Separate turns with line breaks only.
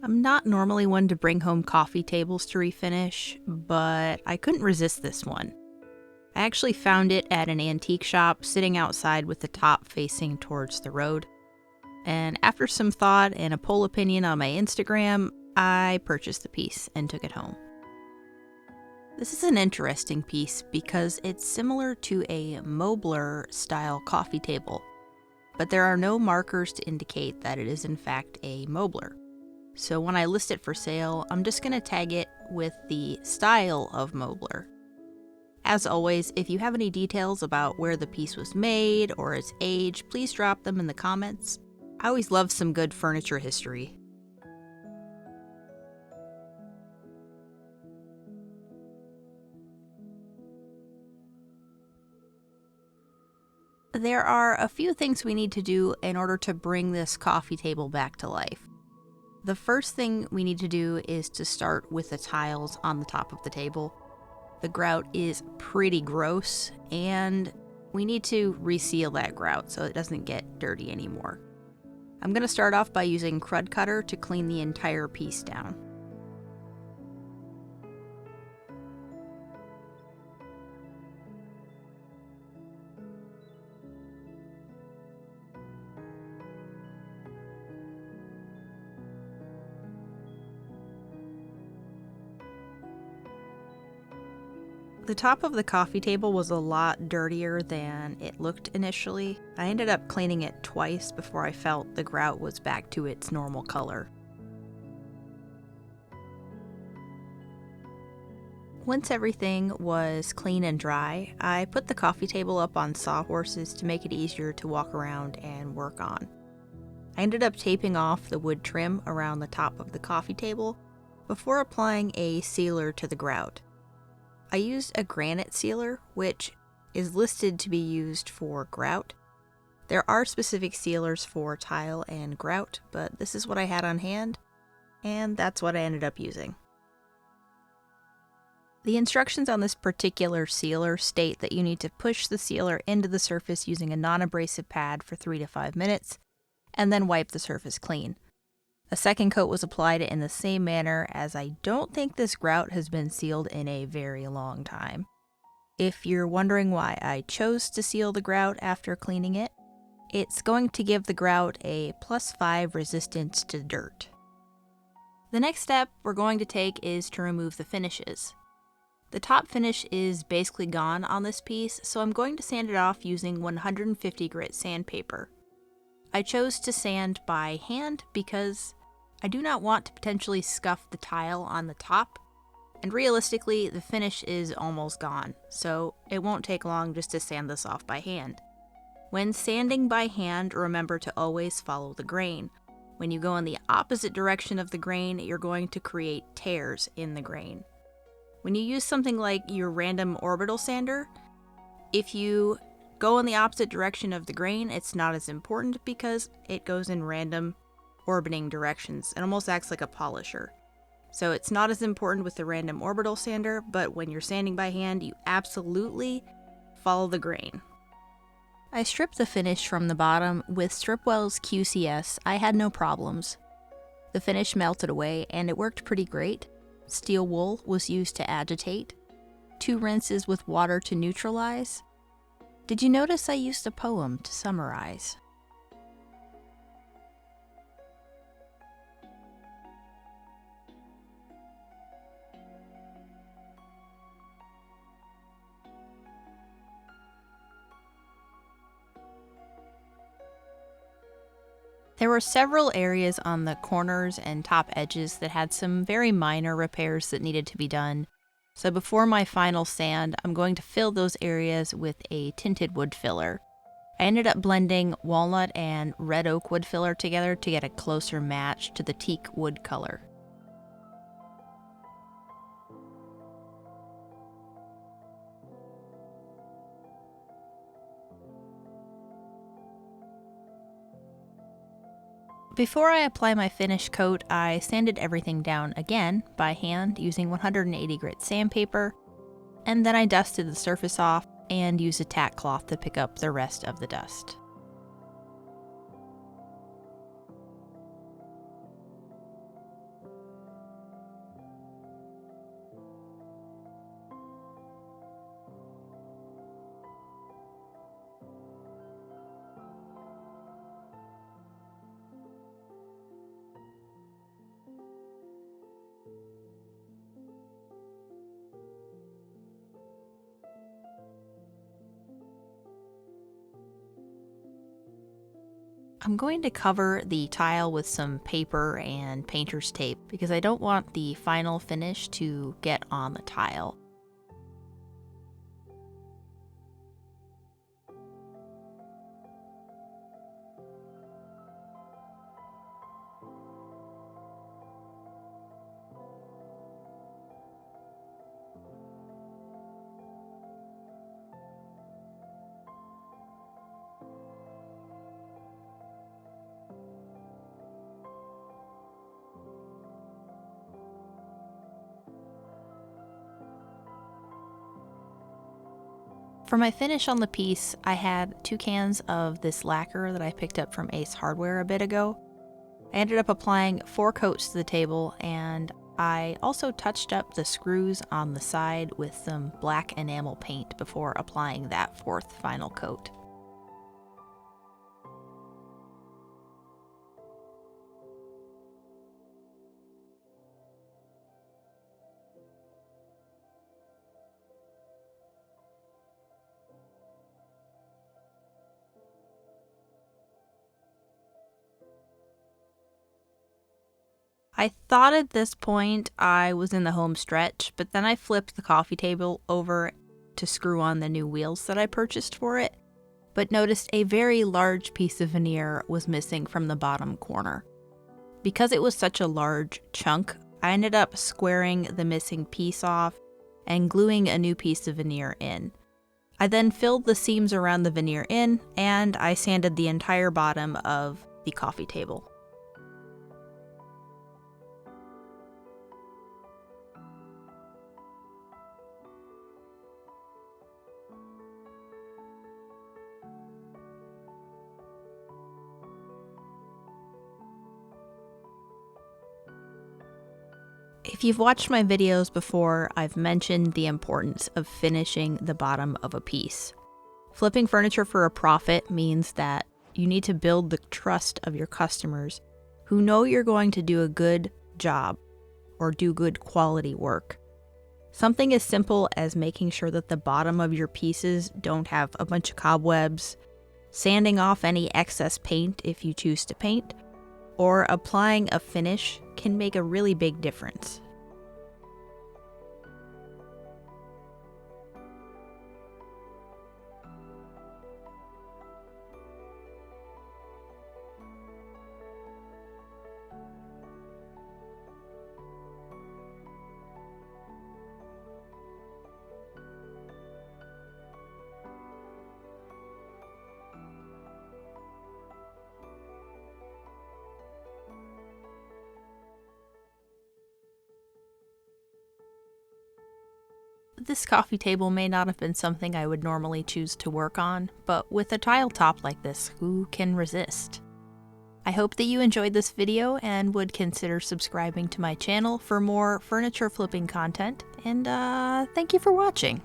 I'm not normally one to bring home coffee tables to refinish, but I couldn't resist this one. I actually found it at an antique shop sitting outside with the top facing towards the road. And after some thought and a poll opinion on my Instagram, I purchased the piece and took it home. This is an interesting piece because it's similar to a Mobler style coffee table, but there are no markers to indicate that it is in fact a Mobler. So when I list it for sale, I'm just going to tag it with the style of Mobler. As always, if you have any details about where the piece was made or its age, please drop them in the comments. I always love some good furniture history. There are a few things we need to do in order to bring this coffee table back to life. The first thing we need to do is to start with the tiles on the top of the table. The grout is pretty gross, and we need to reseal that grout so it doesn't get dirty anymore. I'm going to start off by using Crud Cutter to clean the entire piece down. The top of the coffee table was a lot dirtier than it looked initially. I ended up cleaning it twice before I felt the grout was back to its normal color. Once everything was clean and dry, I put the coffee table up on sawhorses to make it easier to walk around and work on. I ended up taping off the wood trim around the top of the coffee table before applying a sealer to the grout. I used a granite sealer, which is listed to be used for grout. There are specific sealers for tile and grout, but this is what I had on hand, and that's what I ended up using. The instructions on this particular sealer state that you need to push the sealer into the surface using a non-abrasive pad for 3 to 5 minutes, and then wipe the surface clean. A second coat was applied in the same manner, as I don't think this grout has been sealed in a very long time. If you're wondering why I chose to seal the grout after cleaning it, it's going to give the grout a +5 resistance to dirt. The next step we're going to take is to remove the finishes. The top finish is basically gone on this piece, so I'm going to sand it off using 150 grit sandpaper. I chose to sand by hand because I do not want to potentially scuff the tile on the top, and realistically, the finish is almost gone, so it won't take long just to sand this off by hand. When sanding by hand, remember to always follow the grain. When you go in the opposite direction of the grain, you're going to create tears in the grain. When you use something like your random orbital sander, if you go in the opposite direction of the grain, it's not as important because it goes in random orbiting directions and almost acts like a polisher. So it's not as important with the random orbital sander, but when you're sanding by hand, you absolutely follow the grain. I stripped the finish from the bottom with Stripwell's QCS. I had no problems. The finish melted away and it worked pretty great. Steel wool was used to agitate. 2 rinses with water to neutralize. Did you notice I used a poem to summarize? There were several areas on the corners and top edges that had some very minor repairs that needed to be done. So before my final sand, I'm going to fill those areas with a tinted wood filler. I ended up blending walnut and red oak wood filler together to get a closer match to the teak wood color. Before I apply my finish coat, I sanded everything down again by hand using 180 grit sandpaper, and then I dusted the surface off and used a tack cloth to pick up the rest of the dust. I'm going to cover the tile with some paper and painter's tape because I don't want the final finish to get on the tile. For my finish on the piece, I had 2 cans of this lacquer that I picked up from Ace Hardware a bit ago. I ended up applying 4 coats to the table, and I also touched up the screws on the side with some black enamel paint before applying that 4th final coat. I thought at this point I was in the home stretch, but then I flipped the coffee table over to screw on the new wheels that I purchased for it, but noticed a very large piece of veneer was missing from the bottom corner. Because it was such a large chunk, I ended up squaring the missing piece off and gluing a new piece of veneer in. I then filled the seams around the veneer in, and I sanded the entire bottom of the coffee table. If you've watched my videos before, I've mentioned the importance of finishing the bottom of a piece. Flipping furniture for a profit means that you need to build the trust of your customers who know you're going to do a good job or do good quality work. Something as simple as making sure that the bottom of your pieces don't have a bunch of cobwebs, sanding off any excess paint if you choose to paint, or applying a finish can make a really big difference. This coffee table may not have been something I would normally choose to work on, but with a tile top like this, who can resist? I hope that you enjoyed this video and would consider subscribing to my channel for more furniture flipping content, and thank you for watching.